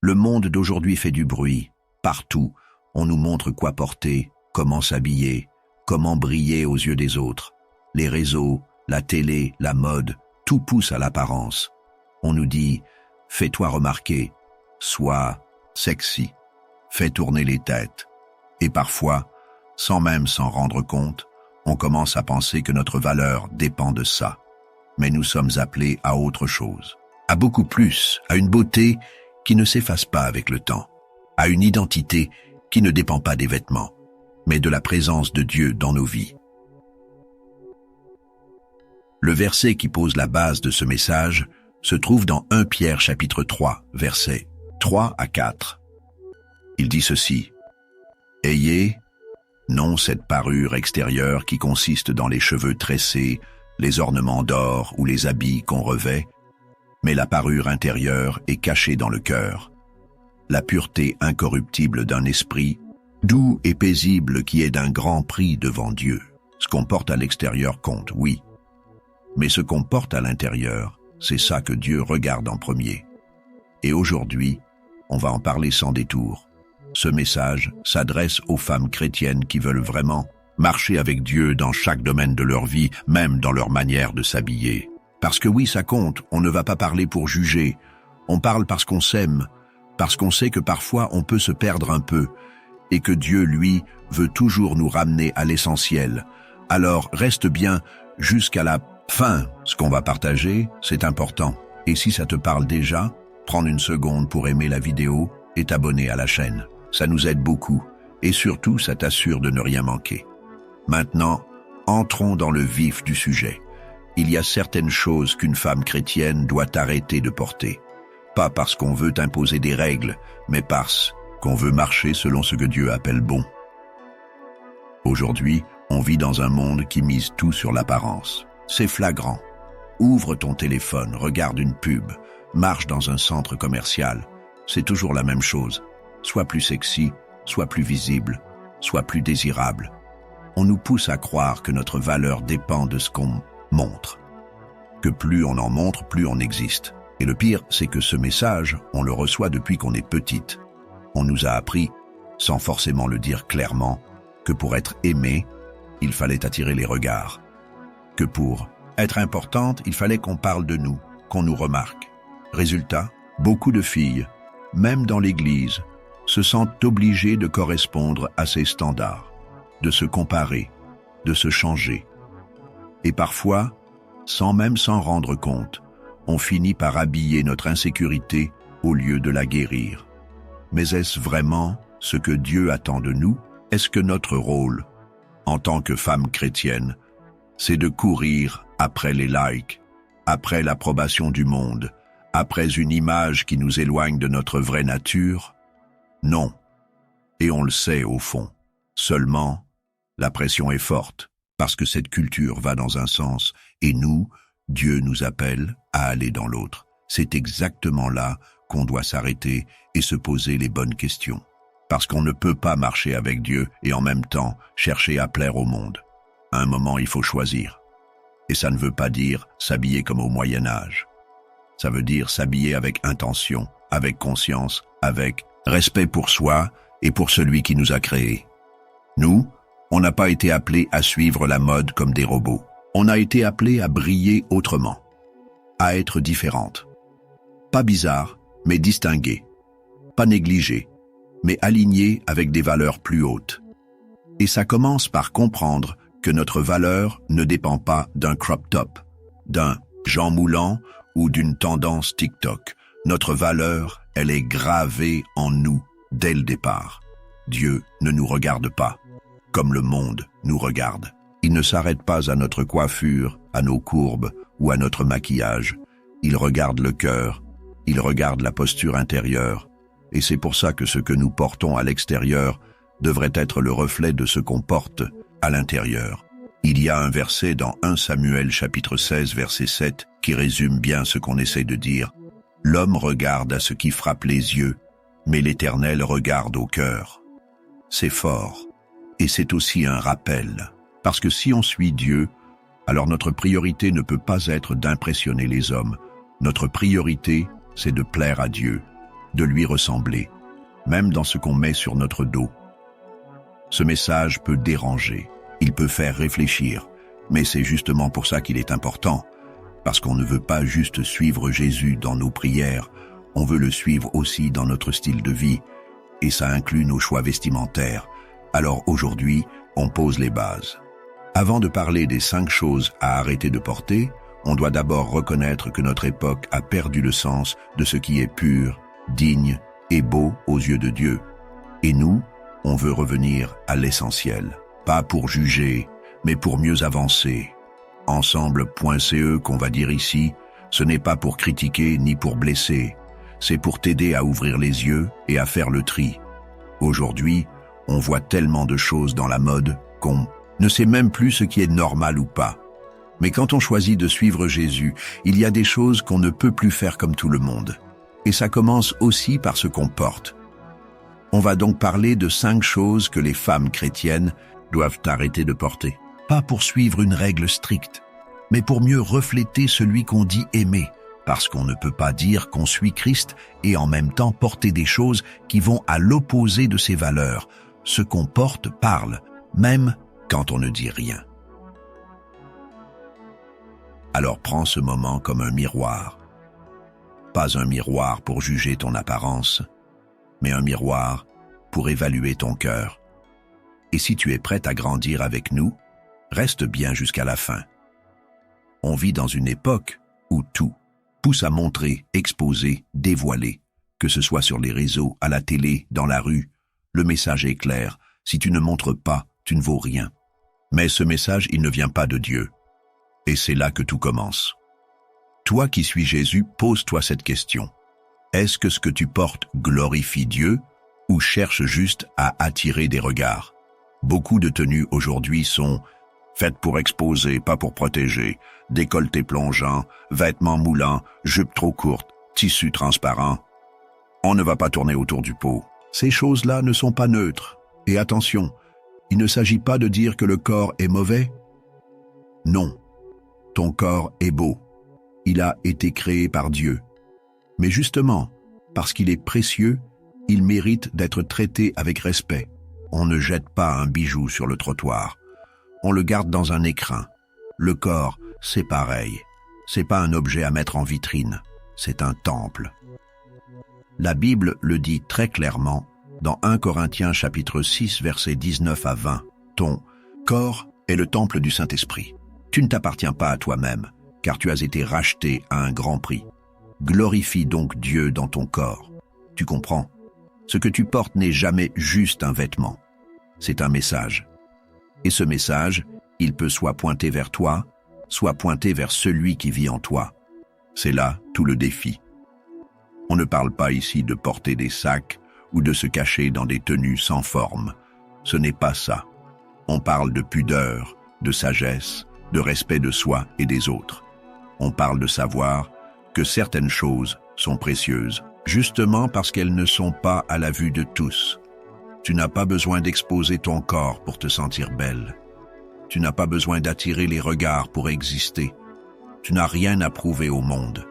Le monde d'aujourd'hui fait du bruit. Partout, on nous montre quoi porter, comment s'habiller, comment briller aux yeux des autres. Les réseaux, la télé, la mode, tout pousse à l'apparence. On nous dit « fais-toi remarquer », sois sexy, fais tourner les têtes. Et parfois, sans même s'en rendre compte, on commence à penser que notre valeur dépend de ça. Mais nous sommes appelés à autre chose, à beaucoup plus, à une beauté qui ne s'efface pas avec le temps, à une identité qui ne dépend pas des vêtements, mais de la présence de Dieu dans nos vies. Le verset qui pose la base de ce message se trouve dans 1 Pierre chapitre 3, versets 3 à 4. Il dit ceci: « Ayez, non cette parure extérieure qui consiste dans les cheveux tressés, les ornements d'or ou les habits qu'on revêt, mais la parure intérieure est cachée dans le cœur, la pureté incorruptible d'un esprit, doux et paisible qui est d'un grand prix devant Dieu. Ce qu'on porte à l'extérieur compte, oui, mais ce qu'on porte à l'intérieur, c'est ça que Dieu regarde en premier. Et aujourd'hui, on va en parler sans détour. Ce message s'adresse aux femmes chrétiennes qui veulent vraiment marcher avec Dieu dans chaque domaine de leur vie, même dans leur manière de s'habiller. Parce que oui, ça compte, on ne va pas parler pour juger. On parle parce qu'on s'aime, parce qu'on sait que parfois on peut se perdre un peu, et que Dieu, lui, veut toujours nous ramener à l'essentiel. Alors, reste bien jusqu'à la fin. Ce qu'on va partager, c'est important. Et si ça te parle déjà, prends une seconde pour aimer la vidéo et t'abonner à la chaîne. Ça nous aide beaucoup, et surtout, ça t'assure de ne rien manquer. Maintenant, entrons dans le vif du sujet. Il y a certaines choses qu'une femme chrétienne doit arrêter de porter. Pas parce qu'on veut imposer des règles, mais parce qu'on veut marcher selon ce que Dieu appelle bon. Aujourd'hui, on vit dans un monde qui mise tout sur l'apparence. C'est flagrant. Ouvre ton téléphone, regarde une pub, marche dans un centre commercial. C'est toujours la même chose. Sois plus sexy, sois plus visible, sois plus désirable. On nous pousse à croire que notre valeur dépend de ce qu'on montre. Que plus on en montre, plus on existe. Et le pire, c'est que ce message, on le reçoit depuis qu'on est petite. On nous a appris, sans forcément le dire clairement, que pour être aimé, il fallait attirer les regards. Que pour être importante, il fallait qu'on parle de nous, qu'on nous remarque. Résultat, beaucoup de filles, même dans l'église, se sentent obligées de correspondre à ces standards, de se comparer, de se changer. Et parfois, sans même s'en rendre compte, on finit par habiller notre insécurité au lieu de la guérir. Mais est-ce vraiment ce que Dieu attend de nous? Est-ce que notre rôle, en tant que femme chrétienne, c'est de courir après les likes, après l'approbation du monde, après une image qui nous éloigne de notre vraie nature? Non. Et on le sait au fond. Seulement, la pression est forte, parce que cette culture va dans un sens, et nous, Dieu nous appelle à aller dans l'autre. C'est exactement là qu'on doit s'arrêter et se poser les bonnes questions. Parce qu'on ne peut pas marcher avec Dieu et en même temps chercher à plaire au monde. À un moment, il faut choisir. Et ça ne veut pas dire s'habiller comme au Moyen-Âge. Ça veut dire s'habiller avec intention, avec conscience, avec respect pour soi et pour celui qui nous a créés. Nous, on n'a pas été appelés à suivre la mode comme des robots. On a été appelés à briller autrement, à être différentes. Pas bizarre, mais distinguées. Pas négligées, mais alignées avec des valeurs plus hautes. Et ça commence par comprendre que notre valeur ne dépend pas d'un crop top, d'un Jean Moulin ou d'une tendance TikTok. Notre valeur, elle est gravée en nous dès le départ. Dieu ne nous regarde pas comme le monde nous regarde. Il ne s'arrête pas à notre coiffure, à nos courbes ou à notre maquillage. Il regarde le cœur, il regarde la posture intérieure. Et c'est pour ça que ce que nous portons à l'extérieur devrait être le reflet de ce qu'on porte à l'intérieur. Il y a un verset dans 1 Samuel chapitre 16 verset 7 qui résume bien ce qu'on essaie de dire. L'homme regarde à ce qui frappe les yeux, mais l'Éternel regarde au cœur. C'est fort. Et c'est aussi un rappel. Parce que si on suit Dieu, alors notre priorité ne peut pas être d'impressionner les hommes. Notre priorité, c'est de plaire à Dieu. de lui ressembler, même dans ce qu'on met sur notre dos. Ce message peut déranger, il peut faire réfléchir, mais c'est justement pour ça qu'il est important, parce qu'on ne veut pas juste suivre Jésus dans nos prières, on veut le suivre aussi dans notre style de vie, et ça inclut nos choix vestimentaires. Alors aujourd'hui, on pose les bases. Avant de parler des 5 choses à arrêter de porter, on doit d'abord reconnaître que notre époque a perdu le sens de ce qui est pur, digne et beau aux yeux de Dieu. Et nous, on veut revenir à l'essentiel, pas pour juger, mais pour mieux avancer. Ensemble.ce qu'on va dire ici, ce n'est pas pour critiquer ni pour blesser, c'est pour t'aider à ouvrir les yeux et à faire le tri. Aujourd'hui, on voit tellement de choses dans la mode qu'on ne sait même plus ce qui est normal ou pas. Mais quand on choisit de suivre Jésus, il y a des choses qu'on ne peut plus faire comme tout le monde. Et ça commence aussi par ce qu'on porte. On va donc parler de 5 choses que les femmes chrétiennes doivent arrêter de porter. Pas pour suivre une règle stricte, mais pour mieux refléter celui qu'on dit aimer. Parce qu'on ne peut pas dire qu'on suit Christ et en même temps porter des choses qui vont à l'opposé de ses valeurs. Ce qu'on porte parle, même quand on ne dit rien. Alors prends ce moment comme un miroir. Pas un miroir pour juger ton apparence, mais un miroir pour évaluer ton cœur. Et si tu es prête à grandir avec nous, reste bien jusqu'à la fin. On vit dans une époque où tout pousse à montrer, exposer, dévoiler, que ce soit sur les réseaux, à la télé, dans la rue. Le message est clair, si tu ne montres pas, tu ne vaux rien. Mais ce message, il ne vient pas de Dieu. Et c'est là que tout commence. Toi qui suis Jésus, pose-toi cette question. Est-ce que ce que tu portes glorifie Dieu ou cherche juste à attirer des regards? Beaucoup de tenues aujourd'hui sont faites pour exposer, pas pour protéger. Décolleté plongeant, vêtements moulants, jupe trop courte, tissu transparent. On ne va pas tourner autour du pot. Ces choses-là ne sont pas neutres. Et attention, il ne s'agit pas de dire que le corps est mauvais. Non, ton corps est beau. Il a été créé par Dieu. Mais justement, parce qu'il est précieux, il mérite d'être traité avec respect. On ne jette pas un bijou sur le trottoir. On le garde dans un écrin. Le corps, c'est pareil. C'est pas un objet à mettre en vitrine. C'est un temple. La Bible le dit très clairement dans 1 Corinthiens chapitre 6 versets 19 à 20. Ton corps est le temple du Saint-Esprit. Tu ne t'appartiens pas à toi-même, car tu as été racheté à un grand prix. Glorifie donc Dieu dans ton corps. Tu comprends? Ce que tu portes n'est jamais juste un vêtement. C'est un message. Et ce message, il peut soit pointer vers toi, soit pointer vers celui qui vit en toi. C'est là tout le défi. On ne parle pas ici de porter des sacs ou de se cacher dans des tenues sans forme. Ce n'est pas ça. On parle de pudeur, de sagesse, de respect de soi et des autres. On parle de savoir que certaines choses sont précieuses, justement parce qu'elles ne sont pas à la vue de tous. Tu n'as pas besoin d'exposer ton corps pour te sentir belle. Tu n'as pas besoin d'attirer les regards pour exister. Tu n'as rien à prouver au monde.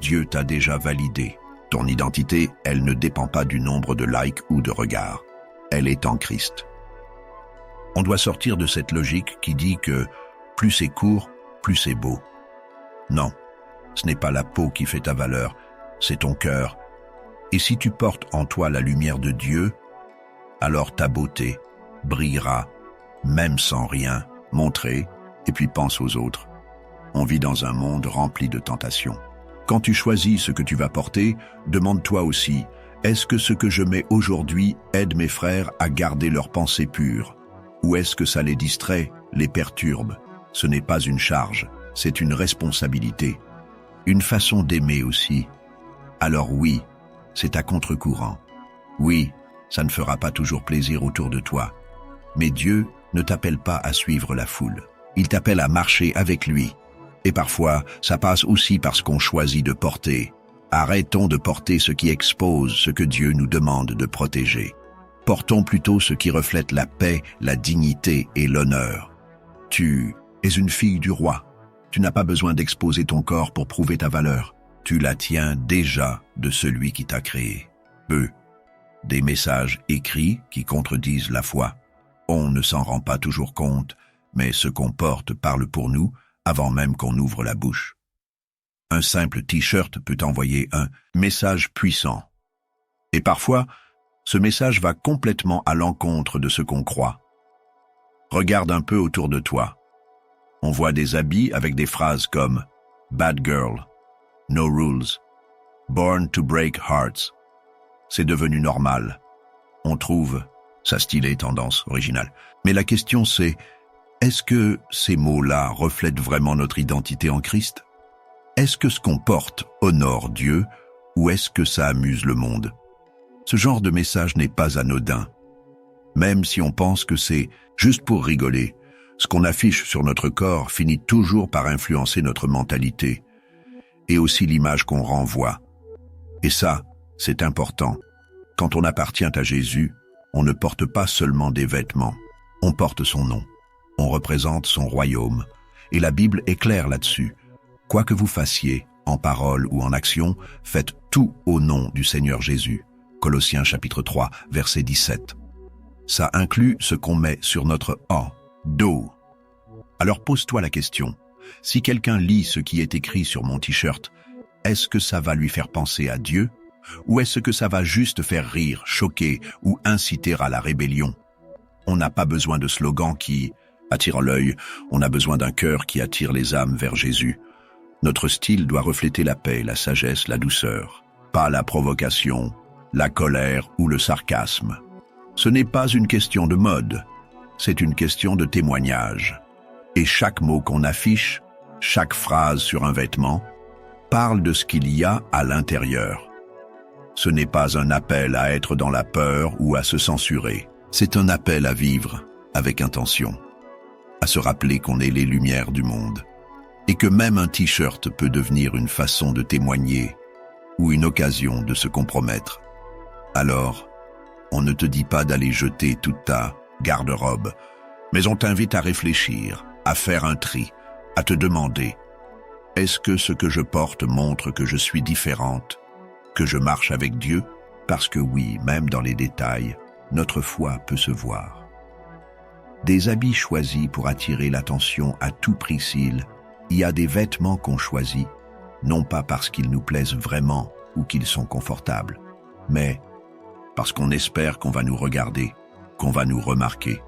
Dieu t'a déjà validé. Ton identité, elle ne dépend pas du nombre de likes ou de regards. Elle est en Christ. On doit sortir de cette logique qui dit que plus c'est court, plus c'est beau. Non, ce n'est pas la peau qui fait ta valeur, c'est ton cœur. Et si tu portes en toi la lumière de Dieu, alors ta beauté brillera, même sans rien montrer, et puis pense aux autres. On vit dans un monde rempli de tentations. Quand tu choisis ce que tu vas porter, demande-toi aussi, est-ce que ce que je mets aujourd'hui aide mes frères à garder leurs pensées pures? Ou est-ce que ça les distrait, les perturbe? Ce n'est pas une charge, c'est une responsabilité. Une façon d'aimer aussi. Alors oui, c'est à contre-courant. Oui, ça ne fera pas toujours plaisir autour de toi. Mais Dieu ne t'appelle pas à suivre la foule. Il t'appelle à marcher avec lui. Et parfois, ça passe aussi parce qu'on choisit de porter. Arrêtons de porter ce qui expose ce que Dieu nous demande de protéger. Portons plutôt ce qui reflète la paix, la dignité et l'honneur. Tu es une fille du roi. Tu n'as pas besoin d'exposer ton corps pour prouver ta valeur. Tu la tiens déjà de celui qui t'a créé. Peu. Des messages écrits qui contredisent la foi. On ne s'en rend pas toujours compte, mais ce qu'on porte parle pour nous avant même qu'on ouvre la bouche. Un simple t-shirt peut envoyer un message puissant. Et parfois, ce message va complètement à l'encontre de ce qu'on croit. Regarde un peu autour de toi. On voit des habits avec des phrases comme « Bad girl »,« No rules »,« Born to break hearts ». C'est devenu normal. On trouve sa stylée tendance originale. Mais la question c'est, est-ce que ces mots-là reflètent vraiment notre identité en Christ? Est-ce que ce qu'on porte honore Dieu ou est-ce que ça amuse le monde? Ce genre de message n'est pas anodin. Même si on pense que c'est juste pour rigoler, ce qu'on affiche sur notre corps finit toujours par influencer notre mentalité et aussi l'image qu'on renvoie. Et ça, c'est important. Quand on appartient à Jésus, on ne porte pas seulement des vêtements, on porte son nom. On représente son royaume. Et la Bible est claire là-dessus. Quoi que vous fassiez, en parole ou en action, faites tout au nom du Seigneur Jésus. Colossiens chapitre 3, verset 17. Ça inclut ce qu'on met sur notre dos. Alors pose-toi la question. Si quelqu'un lit ce qui est écrit sur mon t-shirt, est-ce que ça va lui faire penser à Dieu? Ou est-ce que ça va juste faire rire, choquer ou inciter à la rébellion? On n'a pas besoin de slogans qui attirent l'œil, on a besoin d'un cœur qui attire les âmes vers Jésus. Notre style doit refléter la paix, la sagesse, la douceur, pas la provocation, la colère ou le sarcasme. Ce n'est pas une question de mode, c'est une question de témoignage. Et chaque mot qu'on affiche, chaque phrase sur un vêtement, parle de ce qu'il y a à l'intérieur. Ce n'est pas un appel à être dans la peur ou à se censurer. C'est un appel à vivre avec intention, à se rappeler qu'on est les lumières du monde et que même un t-shirt peut devenir une façon de témoigner ou une occasion de se compromettre. Alors, on ne te dit pas d'aller jeter toute ta garde-robe, mais on t'invite à réfléchir, à faire un tri, à te demander « Est-ce que ce que je porte montre que je suis différente, que je marche avec Dieu ?» Parce que oui, même dans les détails, notre foi peut se voir. Des habits choisis pour attirer l'attention à tout prix s'il y a des vêtements qu'on choisit, non pas parce qu'ils nous plaisent vraiment ou qu'ils sont confortables, mais parce qu'on espère qu'on va nous regarder, qu'on va nous remarquer.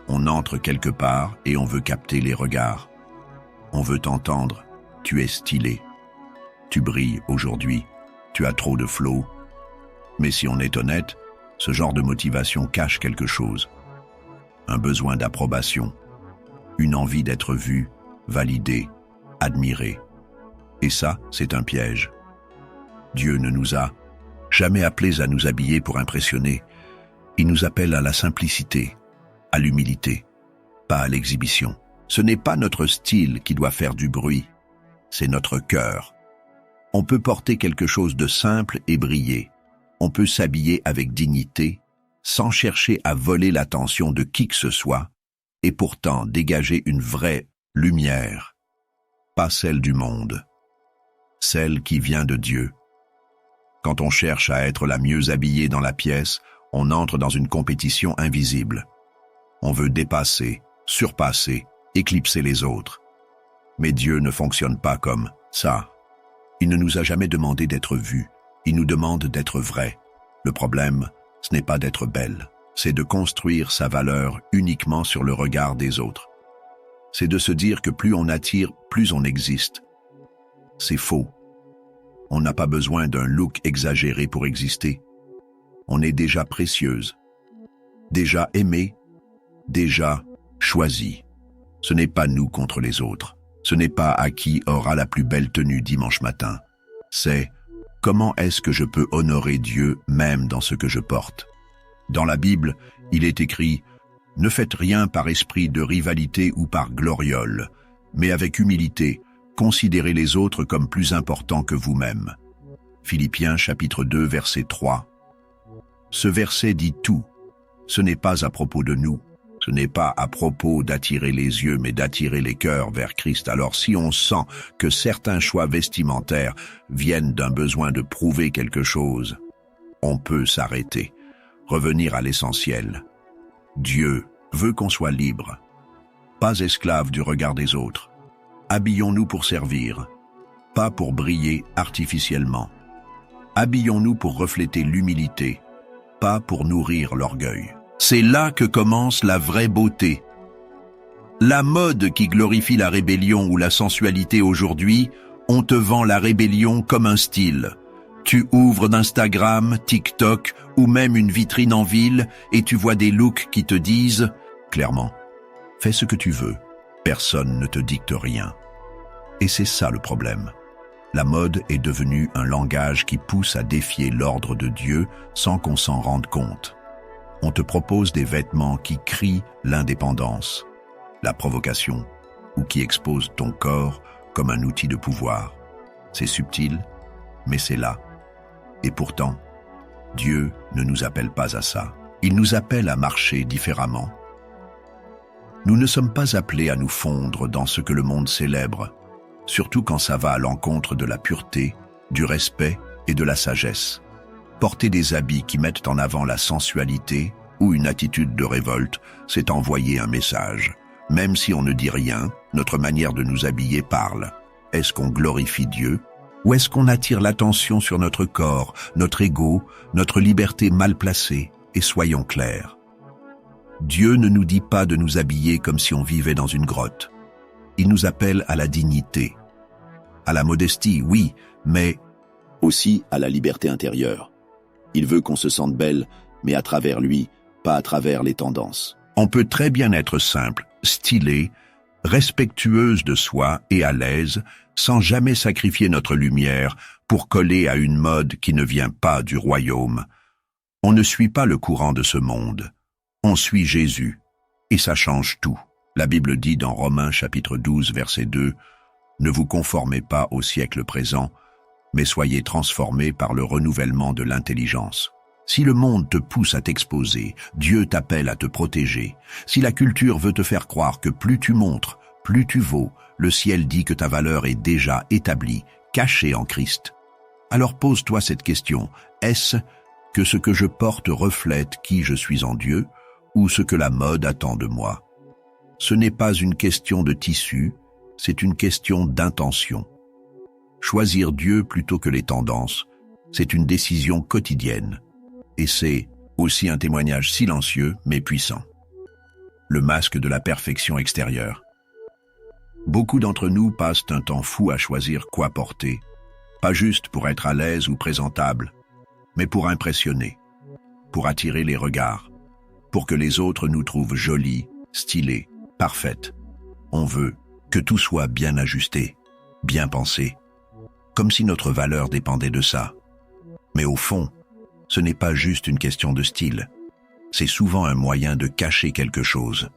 On entre quelque part et on veut capter les regards. On veut t'entendre, tu es stylé. Tu brilles aujourd'hui, tu as trop de flow. Mais si on est honnête, ce genre de motivation cache quelque chose. Un besoin d'approbation, une envie d'être vu, validé, admiré. Et ça, c'est un piège. Dieu ne nous a jamais appelés à nous habiller pour impressionner. Il nous appelle à la simplicité, à l'humilité, pas à l'exhibition. Ce n'est pas notre style qui doit faire du bruit, c'est notre cœur. On peut porter quelque chose de simple et briller. On peut s'habiller avec dignité, sans chercher à voler l'attention de qui que ce soit, et pourtant dégager une vraie lumière, pas celle du monde, celle qui vient de Dieu. Quand on cherche à être la mieux habillée dans la pièce, on entre dans une compétition invisible. On veut dépasser, surpasser, éclipser les autres. Mais Dieu ne fonctionne pas comme ça. Il ne nous a jamais demandé d'être vus. Il nous demande d'être vrais. Le problème, ce n'est pas d'être belle. C'est de construire sa valeur uniquement sur le regard des autres. C'est de se dire que plus on attire, plus on existe. C'est faux. On n'a pas besoin d'un look exagéré pour exister. On est déjà précieuse, déjà aimée, déjà choisie. Ce n'est pas nous contre les autres. Ce n'est pas à qui aura la plus belle tenue dimanche matin. C'est comment est-ce que je peux honorer Dieu même dans ce que je porte. Dans la Bible, il est écrit « Ne faites rien par esprit de rivalité ou par gloriole, mais avec humilité, considérez les autres comme plus importants que vous-même. » Philippiens chapitre 2 verset 3. Ce verset dit tout. Ce n'est pas à propos de nous. Ce n'est pas à propos d'attirer les yeux, mais d'attirer les cœurs vers Christ. Alors si on sent que certains choix vestimentaires viennent d'un besoin de prouver quelque chose, on peut s'arrêter, revenir à l'essentiel. Dieu veut qu'on soit libre, pas esclave du regard des autres. Habillons-nous pour servir, pas pour briller artificiellement. Habillons-nous pour refléter l'humilité, pas pour nourrir l'orgueil. C'est là que commence la vraie beauté. La mode qui glorifie la rébellion ou la sensualité aujourd'hui, on te vend la rébellion comme un style. Tu ouvres d'Instagram, TikTok ou même une vitrine en ville et tu vois des looks qui te disent clairement « Fais ce que tu veux, personne ne te dicte rien ». Et c'est ça le problème. La mode est devenue un langage qui pousse à défier l'ordre de Dieu sans qu'on s'en rende compte. On te propose des vêtements qui crient l'indépendance, la provocation, ou qui exposent ton corps comme un outil de pouvoir. C'est subtil, mais c'est là. Et pourtant, Dieu ne nous appelle pas à ça. Il nous appelle à marcher différemment. Nous ne sommes pas appelés à nous fondre dans ce que le monde célèbre, surtout quand ça va à l'encontre de la pureté, du respect et de la sagesse. Porter des habits qui mettent en avant la sensualité ou une attitude de révolte, c'est envoyer un message. Même si on ne dit rien, notre manière de nous habiller parle. Est-ce qu'on glorifie Dieu? Ou est-ce qu'on attire l'attention sur notre corps, notre ego, notre liberté mal placée? Et soyons clairs. Dieu ne nous dit pas de nous habiller comme si on vivait dans une grotte. Il nous appelle à la dignité, à la modestie, oui, mais aussi à la liberté intérieure. Il veut qu'on se sente belle, mais à travers lui, pas à travers les tendances. On peut très bien être simple, stylé, respectueuse de soi et à l'aise, sans jamais sacrifier notre lumière pour coller à une mode qui ne vient pas du royaume. On ne suit pas le courant de ce monde. On suit Jésus, et ça change tout. La Bible dit dans Romains chapitre 12, verset 2, « Ne vous conformez pas au siècle présent, mais soyez transformés par le renouvellement de l'intelligence. » Si le monde te pousse à t'exposer, Dieu t'appelle à te protéger. Si la culture veut te faire croire que plus tu montres, plus tu vaux, le ciel dit que ta valeur est déjà établie, cachée en Christ. Alors pose-toi cette question, est-ce que ce que je porte reflète qui je suis en Dieu ou ce que la mode attend de moi? Ce n'est pas une question de tissu, c'est une question d'intention. Choisir Dieu plutôt que les tendances, c'est une décision quotidienne. Et c'est aussi un témoignage silencieux mais puissant. Le masque de la perfection extérieure. Beaucoup d'entre nous passent un temps fou à choisir quoi porter, pas juste pour être à l'aise ou présentable, mais pour impressionner, pour attirer les regards, pour que les autres nous trouvent jolis, stylés, parfaites. On veut que tout soit bien ajusté, bien pensé, comme si notre valeur dépendait de ça. Mais au fond, ce n'est pas juste une question de style. C'est souvent un moyen de cacher quelque chose.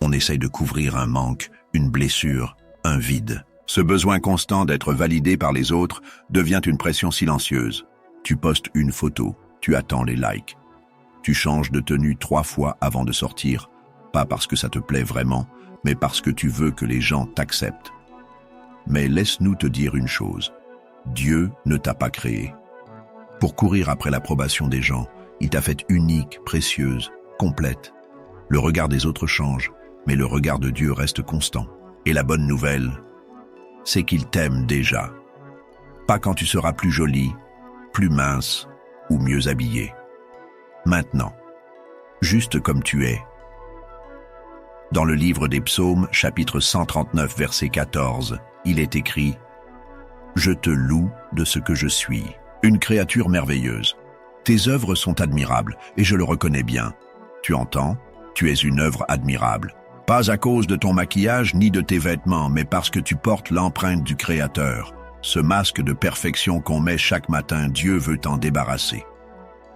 On essaye de couvrir un manque, une blessure, un vide. Ce besoin constant d'être validé par les autres devient une pression silencieuse. Tu postes une photo, tu attends les likes. Tu changes de tenue 3 fois avant de sortir, pas parce que ça te plaît vraiment, mais parce que tu veux que les gens t'acceptent. Mais laisse-nous te dire une chose. Dieu ne t'a pas créé pour courir après l'approbation des gens. Il t'a faite unique, précieuse, complète. Le regard des autres change, mais le regard de Dieu reste constant. Et la bonne nouvelle, c'est qu'il t'aime déjà. Pas quand tu seras plus jolie, plus mince ou mieux habillée. Maintenant, juste comme tu es. Dans le livre des Psaumes, chapitre 139, verset 14, il est écrit « Je te loue de ce que je suis, une créature merveilleuse. Tes œuvres sont admirables, et je le reconnais bien. Tu entends? Tu es une œuvre admirable. Pas à cause de ton maquillage ni de tes vêtements, mais parce que tu portes l'empreinte du Créateur. Ce masque de perfection qu'on met chaque matin, Dieu veut t'en débarrasser.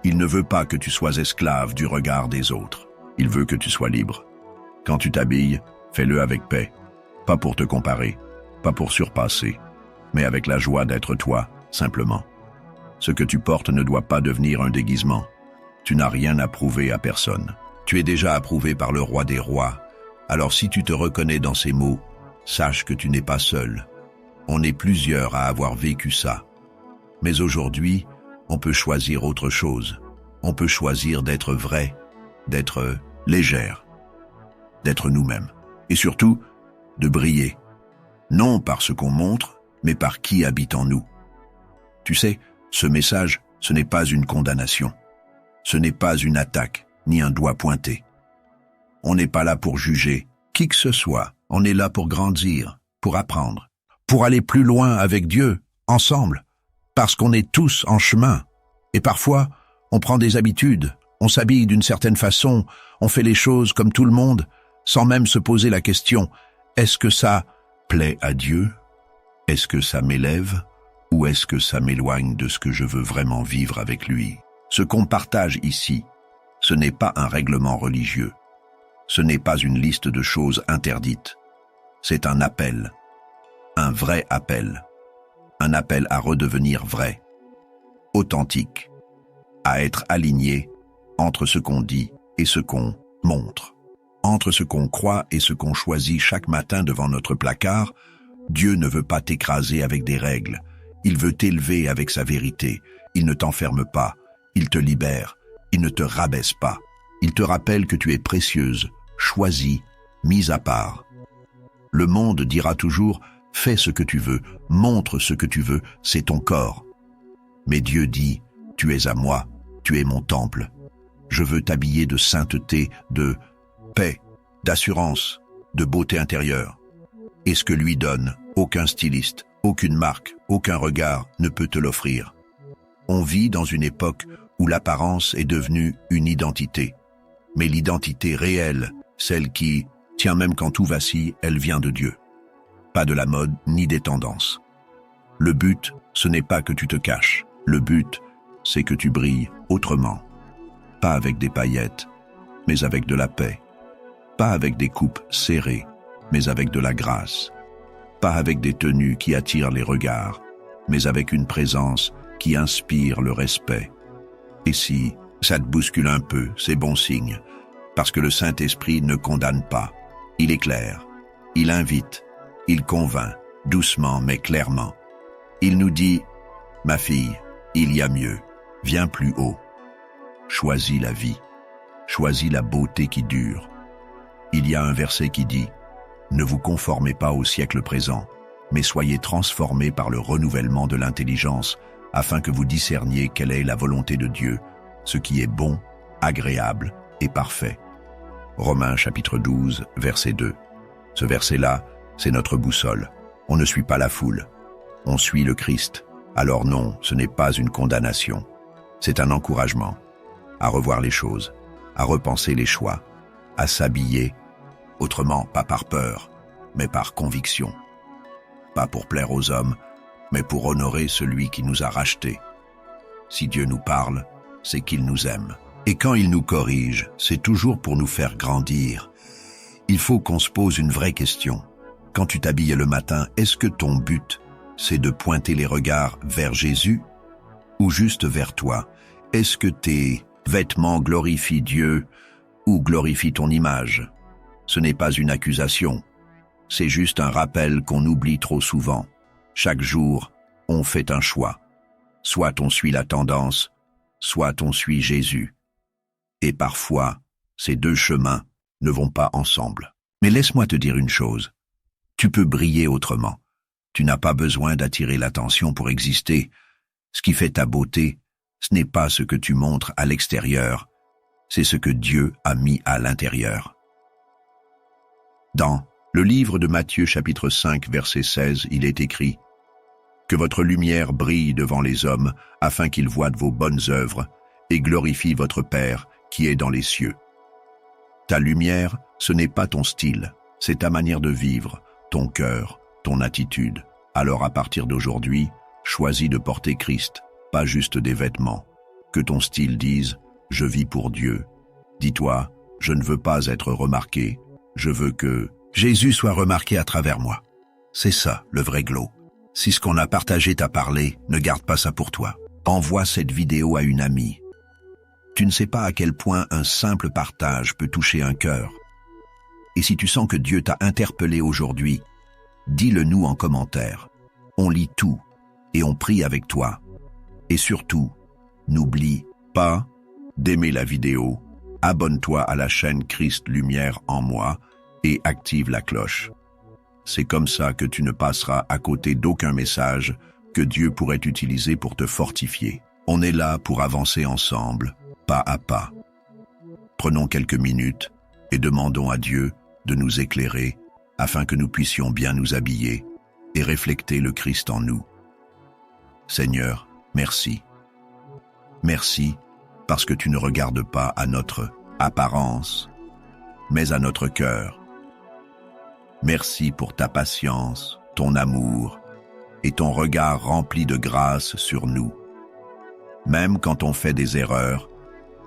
Il ne veut pas que tu sois esclave du regard des autres. Il veut que tu sois libre. Quand tu t'habilles, fais-le avec paix. Pas pour te comparer, pas pour surpasser, mais avec la joie d'être toi, simplement. Ce que tu portes ne doit pas devenir un déguisement. Tu n'as rien à prouver à personne. Tu es déjà approuvé par le roi des rois. Alors si tu te reconnais dans ces mots, sache que tu n'es pas seul. On est plusieurs à avoir vécu ça. Mais aujourd'hui, On peut choisir autre chose. On peut choisir d'être vrai, d'être légère, d'être nous-mêmes. Et surtout, de briller. Non par ce qu'on montre, mais par qui habite en nous. Tu sais, ce message, ce n'est pas une condamnation. Ce n'est pas une attaque, ni un doigt pointé. On n'est pas là pour juger qui que ce soit. On est là pour grandir, pour apprendre, pour aller plus loin avec Dieu, ensemble, parce qu'on est tous en chemin. Et parfois, on prend des habitudes, on s'habille d'une certaine façon, on fait les choses comme tout le monde, sans même se poser la question, est-ce que ça plaît à Dieu? Est-ce que ça m'élève? Ou est-ce que ça m'éloigne de ce que je veux vraiment vivre avec lui? Ce qu'on partage ici, ce n'est pas un règlement religieux. Ce n'est pas une liste de choses interdites. C'est un appel. Un vrai appel. Un appel à redevenir vrai. Authentique. À être aligné entre ce qu'on dit et ce qu'on montre. Entre ce qu'on croit et ce qu'on choisit chaque matin devant notre placard, Dieu ne veut pas t'écraser avec des règles. Il veut t'élever avec sa vérité. Il ne t'enferme pas. Il te libère. Il ne te rabaisse pas. Il te rappelle que tu es précieuse, choisie, mise à part. Le monde dira toujours « fais ce que tu veux, montre ce que tu veux, c'est ton corps ». Mais Dieu dit « tu es à moi, tu es mon temple. Je veux t'habiller de sainteté, de paix, d'assurance, de beauté intérieure. » Et ce que lui donne, aucun styliste, aucune marque, aucun regard ne peut te l'offrir. On vit dans une époque où l'apparence est devenue une identité. Mais l'identité réelle, celle qui, tiens même quand tout vacille, elle vient de Dieu. Pas de la mode ni des tendances. Le but, ce n'est pas que tu te caches. Le but, c'est que tu brilles autrement. Pas avec des paillettes, mais avec de la paix. Pas avec des coupes serrées, mais avec de la grâce. Pas avec des tenues qui attirent les regards, mais avec une présence qui inspire le respect. Et si ça te bouscule un peu, c'est bon signe, parce que le Saint-Esprit ne condamne pas. Il éclaire, il invite, il convainc, doucement mais clairement. Il nous dit « Ma fille, il y a mieux, viens plus haut. Choisis la vie, choisis la beauté qui dure. » Il y a un verset qui dit « Ne vous conformez pas au siècle présent, mais soyez transformés par le renouvellement de l'intelligence, afin que vous discerniez quelle est la volonté de Dieu, ce qui est bon, agréable et parfait. » Romains chapitre 12, verset 2. Ce verset-là, c'est notre boussole. On ne suit pas la foule. On suit le Christ. Alors non, ce n'est pas une condamnation. C'est un encouragement à revoir les choses, à repenser les choix, à s'habiller, autrement pas par peur, mais par conviction. Pas pour plaire aux hommes, mais pour honorer celui qui nous a rachetés. Si Dieu nous parle, c'est qu'il nous aime. Et quand il nous corrige, c'est toujours pour nous faire grandir. Il faut qu'on se pose une vraie question. Quand tu t'habilles le matin, est-ce que ton but, c'est de pointer les regards vers Jésus ou juste vers toi? Est-ce que tes vêtements glorifient Dieu ou glorifient ton image? Ce n'est pas une accusation. C'est juste un rappel qu'on oublie trop souvent. Chaque jour, on fait un choix. Soit on suit la tendance, soit on suit Jésus. Et parfois, ces deux chemins ne vont pas ensemble. Mais laisse-moi te dire une chose. Tu peux briller autrement. Tu n'as pas besoin d'attirer l'attention pour exister. Ce qui fait ta beauté, ce n'est pas ce que tu montres à l'extérieur, c'est ce que Dieu a mis à l'intérieur. Dans le livre de Matthieu chapitre 5 verset 16, il est écrit « Que votre lumière brille devant les hommes, afin qu'ils voient vos bonnes œuvres et glorifient votre Père qui est dans les cieux. » Ta lumière, ce n'est pas ton style, c'est ta manière de vivre, ton cœur, ton attitude. Alors à partir d'aujourd'hui, choisis de porter Christ, pas juste des vêtements. Que ton style dise « Je vis pour Dieu ». Dis-toi « Je ne veux pas être remarqué, je veux que Jésus soit remarqué à travers moi ». C'est ça, le vrai glow. Si ce qu'on a partagé t'a parlé, ne garde pas ça pour toi. Envoie cette vidéo à une amie. Tu ne sais pas à quel point un simple partage peut toucher un cœur. Et si tu sens que Dieu t'a interpellé aujourd'hui, dis-le nous en commentaire. On lit tout et on prie avec toi. Et surtout, N'oublie pas d'aimer la vidéo, abonne-toi à la chaîne Christ Lumière en moi et active la cloche. C'est comme ça que tu ne passeras à côté d'aucun message que Dieu pourrait utiliser pour te fortifier. On est là pour avancer ensemble, pas à pas. Prenons quelques minutes et demandons à Dieu de nous éclairer afin que nous puissions bien nous habiller et refléter le Christ en nous. Seigneur, merci. Merci parce que tu ne regardes pas à notre apparence, mais à notre cœur. Merci pour ta patience, ton amour et ton regard rempli de grâce sur nous. Même quand on fait des erreurs,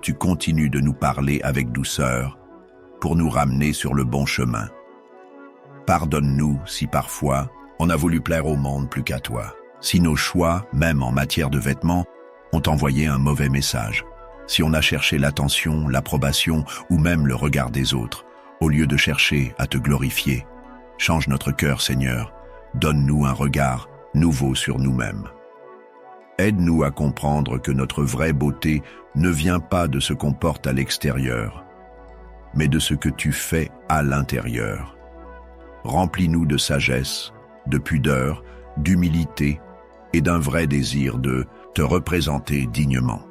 tu continues de nous parler avec douceur pour nous ramener sur le bon chemin. Pardonne-nous si parfois on a voulu plaire au monde plus qu'à toi. Si nos choix, même en matière de vêtements, ont envoyé un mauvais message. Si on a cherché l'attention, l'approbation ou même le regard des autres, au lieu de chercher à te glorifier. Change notre cœur, Seigneur. Donne-nous un regard nouveau sur nous-mêmes. Aide-nous à comprendre que notre vraie beauté ne vient pas de ce qu'on porte à l'extérieur, mais de ce que tu fais à l'intérieur. Remplis-nous de sagesse, de pudeur, d'humilité et d'un vrai désir de te représenter dignement.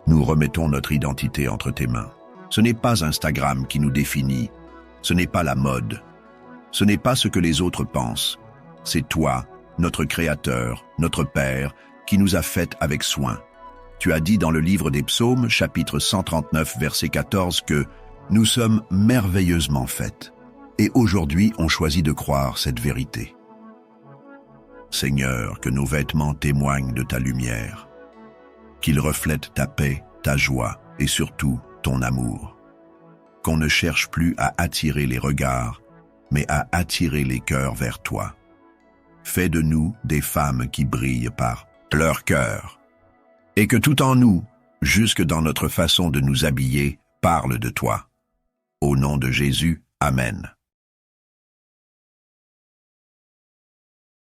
Nous remettons notre identité entre tes mains. Ce n'est pas Instagram qui nous définit, ce n'est pas la mode, ce n'est pas ce que les autres pensent. C'est toi, notre Créateur, notre Père, qui nous a fait avec soin. Tu as dit dans le livre des Psaumes, chapitre 139, verset 14, que nous sommes merveilleusement faits. Et aujourd'hui, on choisit de croire cette vérité. Seigneur, que nos vêtements témoignent de ta lumière, qu'ils reflètent ta paix, ta joie et surtout ton amour. Qu'on ne cherche plus à attirer les regards, mais à attirer les cœurs vers toi. Fais de nous des femmes qui brillent par leur cœur. Et que tout en nous, jusque dans notre façon de nous habiller, parle de toi. Au nom de Jésus, Amen.